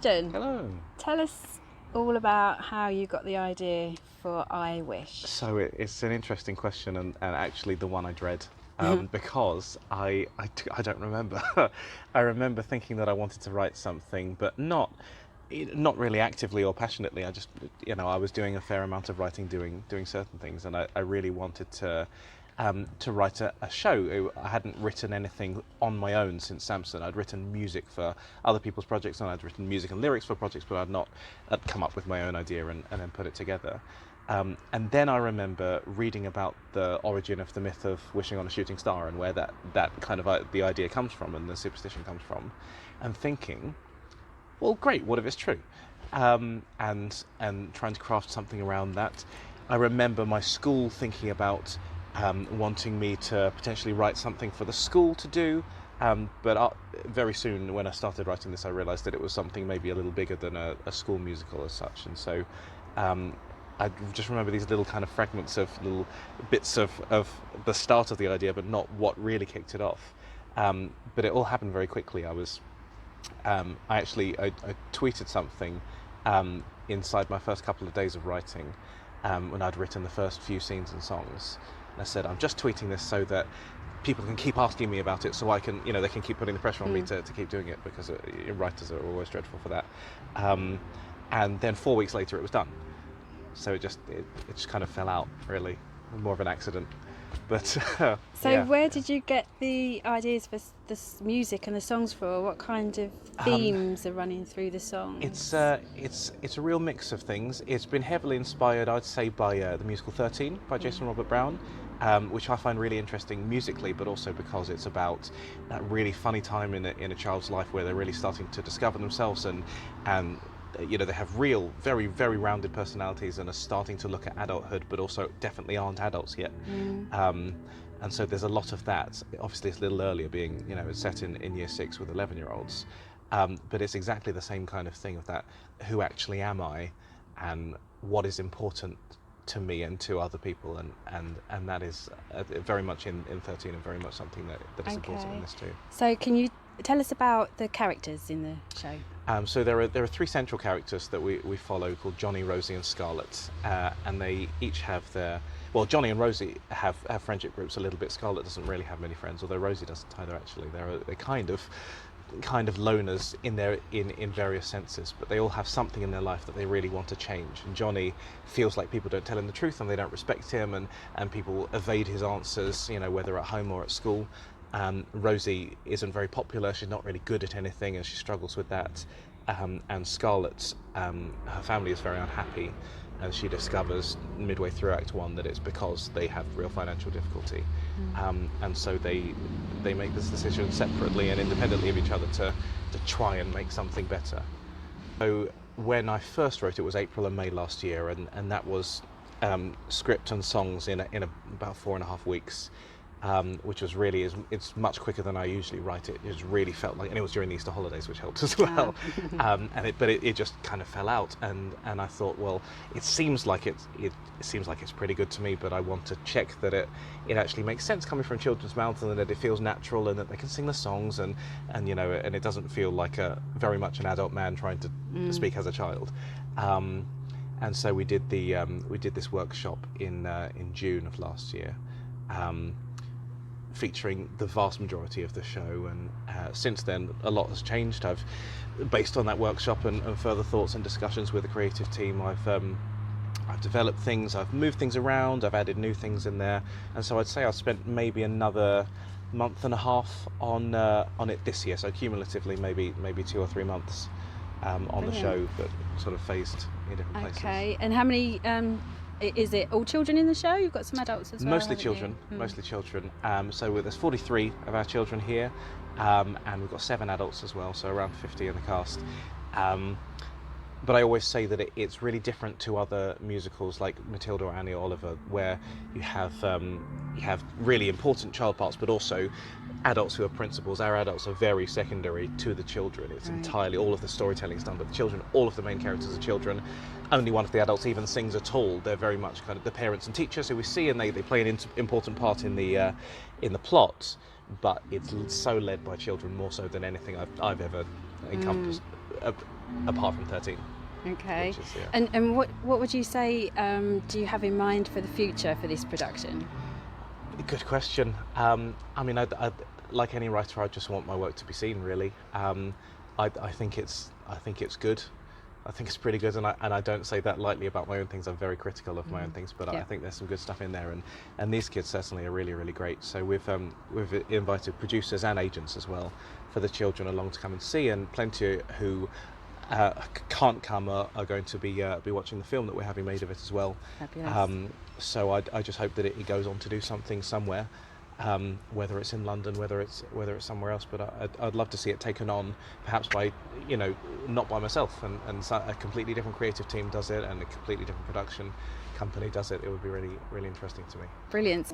Ashton. Hello. Tell us all about how you got the idea for I Wish. So it's an interesting question, and actually the one I dread, because I don't remember. I remember thinking that I wanted to write something, but not really actively or passionately. I just, I was doing a fair amount of writing, doing certain things, and I really wanted to write a show. I hadn't written anything on my own since Samson. I'd written music for other people's projects, and I'd written music and lyrics for projects, but I'd come up with my own idea and then put it together. And then I remember reading about the origin of the myth of wishing on a shooting star and where that kind of the idea comes from and the superstition comes from, and thinking, well, great, what if it's true? And trying to craft something around that. I remember my school thinking about wanting me to potentially write something for the school to do, but very soon when I started writing this, I realised that it was something maybe a little bigger than a school musical as such, and so I just remember these little kind of fragments of little bits of the start of the idea, but not what really kicked it off. But it all happened very quickly. I tweeted something inside my first couple of days of writing, when I'd written the first few scenes and songs. And I said, I'm just tweeting this so that people can keep asking me about it, so I can, they can keep putting the pressure on me to keep doing it, because writers are always dreadful for that. And then 4 weeks later, it was done. So it just kind of fell out, really, more of an accident. But so yeah. Where did you get the ideas for this music and the songs for? What kind of themes are running through the songs? It's a real mix of things. It's been heavily inspired, I'd say, by the musical 13 by Jason Robert Brown, which I find really interesting musically, but also because it's about that really funny time in a child's life where they're really starting to discover themselves and they have real, very, very rounded personalities and are starting to look at adulthood, but also definitely aren't adults yet. And so there's a lot of that. Obviously, it's a little earlier, being, it's set in year 6 with 11-year-olds. But it's exactly the same kind of thing of that. Who actually am I, and what is important to me and to other people, and that is very much in 13, and very much something that is important in this too. So can you tell us about the characters in the show? So there are 3 central characters that we follow, called Jonny, Rosie and Scarlett, and they each have Jonny and Rosie have friendship groups a little bit. Scarlett doesn't really have many friends, although Rosie doesn't either, actually. They're kind of loners in various senses, but they all have something in their life that they really want to change. And Jonny feels like people don't tell him the truth and they don't respect him, and people evade his answers, whether at home or at school. Rosie isn't very popular, she's not really good at anything, and she struggles with that. And Scarlett, her family is very unhappy, and she discovers midway through Act 1 that it's because they have real financial difficulty. And so they make this decision separately and independently of each other to try and make something better. So when I first wrote it was April and May last year, and that was script and songs in about 4.5 weeks. Which was really, it's much quicker than I usually write it. It just really felt like, and it was during the Easter holidays, which helped as well. But it just kind of fell out, and I thought, well, it seems like it's pretty good to me, but I want to check that it actually makes sense coming from children's mouths, and that it feels natural, and that they can sing the songs, and it doesn't feel like very much an adult man trying to speak as a child. And so we did this workshop in June of last year. Featuring the vast majority of the show, and since then a lot has changed. I've, based on that workshop and further thoughts and discussions with the creative team, I've developed things, I've moved things around, I've added new things in there, and so I'd say I've spent maybe another month and a half on it this year. So cumulatively, maybe 2 or 3 months on the show, but sort of phased in different places. Okay, and how many? Is it all children in the show? You've got some adults as well. Mostly children. So there's 43 of our children here, and we've got 7 adults as well, so around 50 in the cast. But I always say that it's really different to other musicals like Matilda or Annie or Oliver, where you have really important child parts, but also adults who are principals. Our adults are very secondary to the children. It's entirely, all of the storytelling is done by the children. All of the main characters are children. Only one of the adults even sings at all. They're very much kind of the parents and teachers who we see, and they play an important part in the plot. But it's so led by children, more so than anything I've ever encompassed. apart from 13. Okay. Which is, yeah. And what would you say do you have in mind for the future for this production? Good question. I mean, I, like any writer, I just want my work to be seen. Really, I think it's good. I think it's pretty good, and I don't say that lightly about my own things. I'm very critical of my own things, but I think there's some good stuff in there, and these kids certainly are really, really great. So we've invited producers and agents as well for the children along to come and see, and plenty who can't come are going to be watching the film that we're having made of it as well. Fabulous. So I just hope that it goes on to do something somewhere, whether it's in London, whether it's somewhere else. But I'd love to see it taken on, perhaps by, not by myself, and a completely different creative team does it, and a completely different production company does it. It would be really, really interesting to me. Brilliant.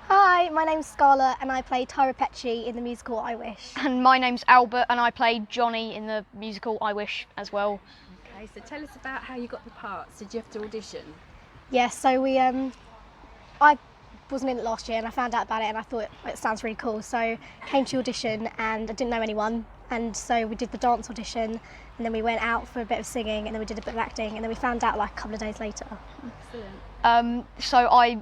Hi, my name's Scarlett and I play Tyra in the musical I Wish. And my name's Albert and I played Jonny in the musical I Wish as well. Okay, so tell us about how you got the parts. Did you have to audition? Yeah, so I wasn't in it last year and I found out about it and I thought it sounds really cool. So came to audition and I didn't know anyone, and so we did the dance audition and then we went out for a bit of singing and then we did a bit of acting and then we found out like a couple of days later. Excellent. So I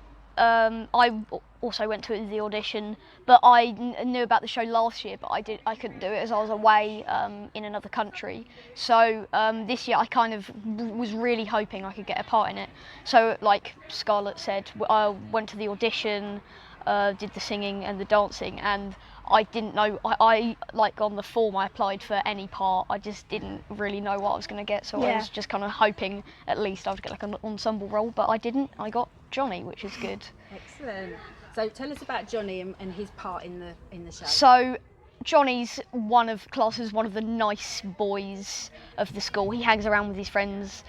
also went to the audition, but I knew about the show last year, but I couldn't do it as I was away in another country. So this year I kind of was really hoping I could get a part in it. So like Scarlett said, I went to the audition, did the singing and the dancing, and I didn't know, I like on the form I applied for any part, I just didn't really know what I was going to get, so I was just kind of hoping at least I would get like an ensemble role, but I didn't. I got Jonny, which is good. Excellent. So tell us about Jonny and his part in the show. So Jonny's one of the nice boys of the school. He hangs around with his friends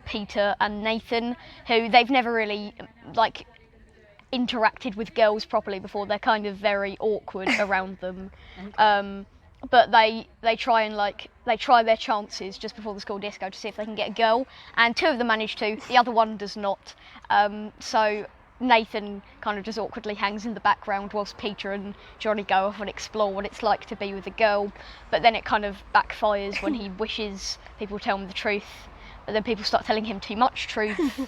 Peter and Nathan, who they've never really like interacted with girls properly before. They're kind of very awkward around them. Okay. But they try their chances just before the school disco to see if they can get a girl, and two of them manage to, the other one does not. So Nathan kind of just awkwardly hangs in the background whilst Peter and Jonny go off and explore what it's like to be with a girl, but then it kind of backfires when he wishes people tell him the truth, but then people start telling him too much truth.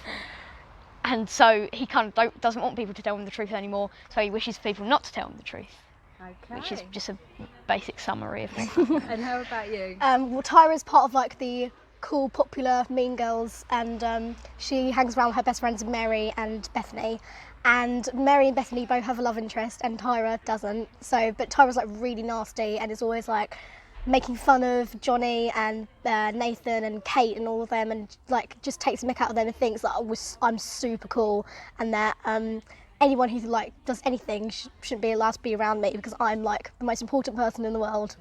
And so he kind of doesn't want people to tell him the truth anymore, so he wishes people not to tell him the truth. Okay. Which is just a basic summary of it. And how about you? Well, Tyra's part of like the cool, popular Mean Girls, and she hangs around with her best friends Mary and Bethany. And Mary and Bethany both have a love interest, and Tyra doesn't. So, but Tyra's like really nasty, and is always like making fun of Jonny and Nathan and Kate and all of them, and like just takes the mick out of them and thinks that I'm super cool, and that anyone who like does anything shouldn't be allowed to be around me because I'm like the most important person in the world.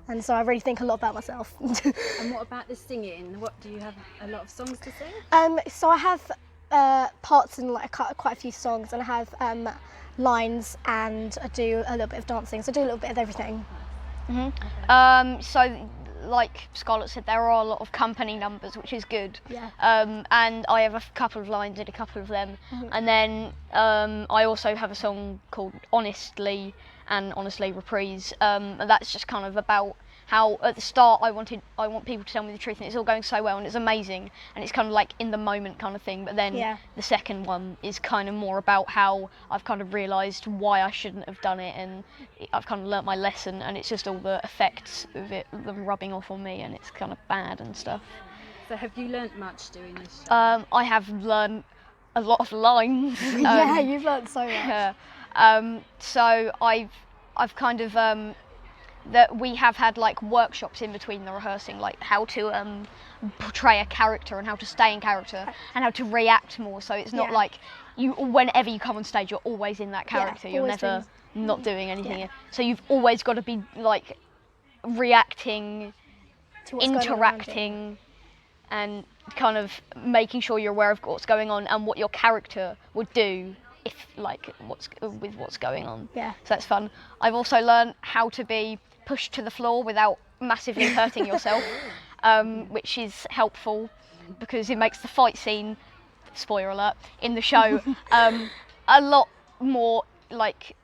And so I really think a lot about myself. And what about the singing? What, do you have a lot of songs to sing? So I have parts in like quite a few songs, and I have lines, and I do a little bit of dancing. So I do a little bit of everything. Mm-hmm. So like Scarlett said, there are a lot of company numbers, which is good. Yeah. And I have a couple of lines in a couple of them. Mm-hmm. And then I also have a song called Honestly and Honestly Reprise. And that's just kind of about how at the start I want people to tell me the truth, and it's all going so well and it's amazing, and it's kind of like in the moment kind of thing. But then the second one is kind of more about how I've kind of realised why I shouldn't have done it, and I've kind of learnt my lesson, and it's just all the effects of it, them rubbing off on me, and it's kind of bad and stuff. So have you learnt much doing this show? I have learnt a lot of lines. Yeah, you've learnt so much. Yeah. So I've kind of that we have had like workshops in between the rehearsing, like how to portray a character and how to stay in character and how to react more. So it's not like whenever you come on stage, you're always in that character. You're never not doing anything. So you've always got to be like reacting, interacting, and kind of making sure you're aware of what's going on and what your character would do if like what's going on. Yeah. So that's fun. I've also learned how to be pushed to the floor without massively hurting yourself, which is helpful because it makes the fight scene, spoiler alert, in the show a lot more like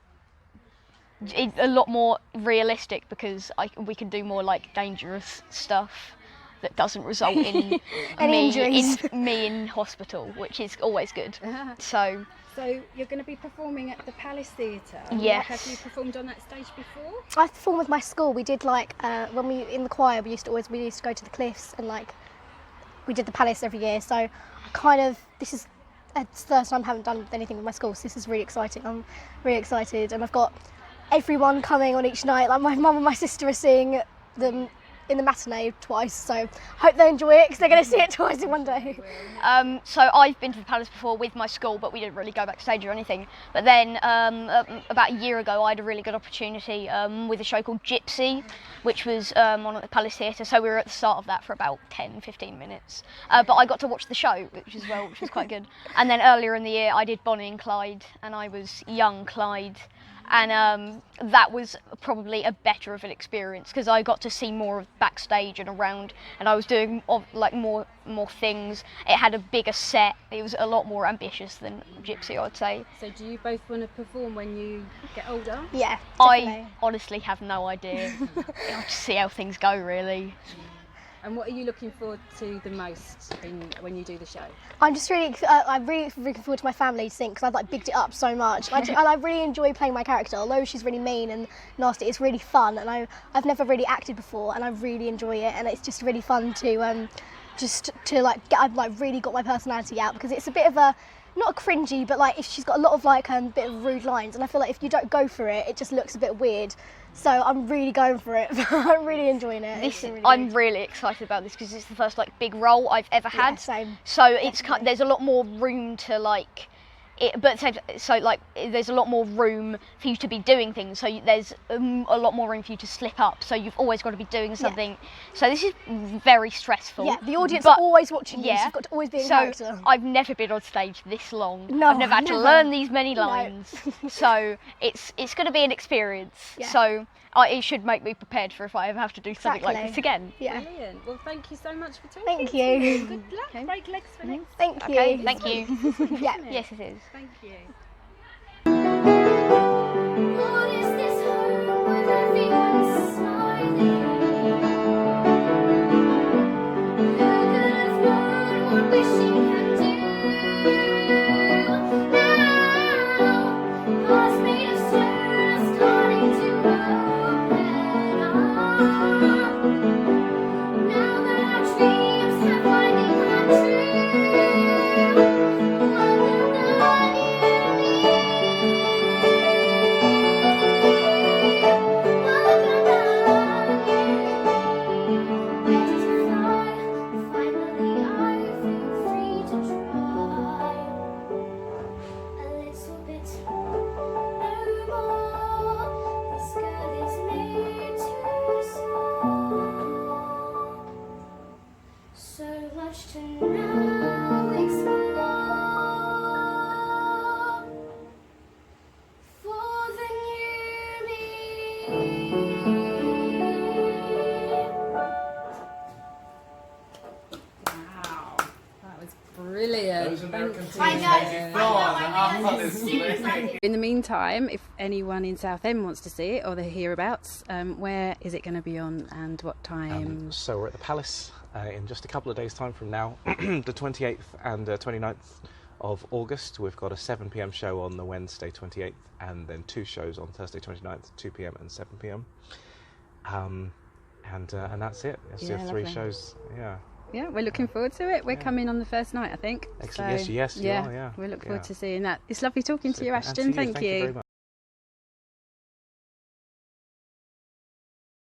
a lot more realistic because we can do more like dangerous stuff that doesn't result in me in hospital, which is always good. So you're going to be performing at the Palace Theatre. Yes. Have you performed on that stage before? I performed with my school. We did like when we in the choir. We used to go to the Cliffs and like we did the Palace every year. So this is the first time I haven't done anything with my school. So this is really exciting. I'm really excited, and I've got everyone coming on each night. Like my mum and my sister are seeing them in the matinee twice, so hope they enjoy it because they're going to see it twice in one day. So I've been to the Palace before with my school, but we didn't really go backstage or anything. But then about a year ago I had a really good opportunity with a show called Gypsy, which was on at the Palace Theatre, so we were at the start of that for about 10-15 minutes. But I got to watch the show, which was quite good. And then earlier in the year I did Bonnie and Clyde, and I was young Clyde. And that was probably a better of an experience because I got to see more of backstage and around, and I was doing like more things. It had a bigger set. It was a lot more ambitious than Gypsy, I'd say. So do you both want to perform when you get older? Yeah, definitely. I honestly have no idea. I'll just see how things go, really. And what are you looking forward to the most when you do the show? I'm just I'm really looking forward to my family to sing because I've like bigged it up so much. And I really enjoy playing my character. Although she's really mean and nasty, it's really fun. And I've never really acted before, and I really enjoy it. And it's just really fun to I've like really got my personality out because it's a bit of a not a cringy, but like if she's got a lot of like bit of rude lines, and I feel like if you don't go for it, it just looks a bit weird. So I'm really going for it. I'm really enjoying it. I'm really excited about this because it's the first like big role I've ever had. Yeah, same. So it's there's a lot more room to like. There's a lot more room for you to be doing things. So there's a lot more room for you to slip up. So you've always got to be doing something. Yeah. So this is very stressful. Yeah, the audience are always watching you. So you've got to always be in character. So I've never been on stage this long. No, I've never had to learn these many lines. So it's going to be an experience. Yeah. So it should make me prepared for if I ever have to do something like this again. Yeah. Brilliant. Well, thank you so much for talking. Thank you. Good luck. Okay. Break legs for next. Thank you. Okay, thank you. Yeah. Yes, it is. Thank you. What is this home where everyone's smiling? Who could have known what wishing can do? Now, hearts made of stone are starting to open up. Now that our dreams have finally come true. In the meantime, if anyone in Southend wants to see it or the hereabouts, where is it going to be on and what time? So we're at the Palace in just a couple of days' time from now, the 28th and 29th of August. We've got a 7 p.m. show on the Wednesday 28th, and then 2 shows on Thursday 29th, 2 p.m. and 7 p.m. And that's it. It's Yeah, 3 lovely. shows. Yeah. Yeah, we're looking forward to it. We're coming on the first night, I think. Excellent. So, yes, you are. Yeah. We look Yeah. forward to seeing that. It's lovely talking to you, Super. And Ashton. to you, thank you very much.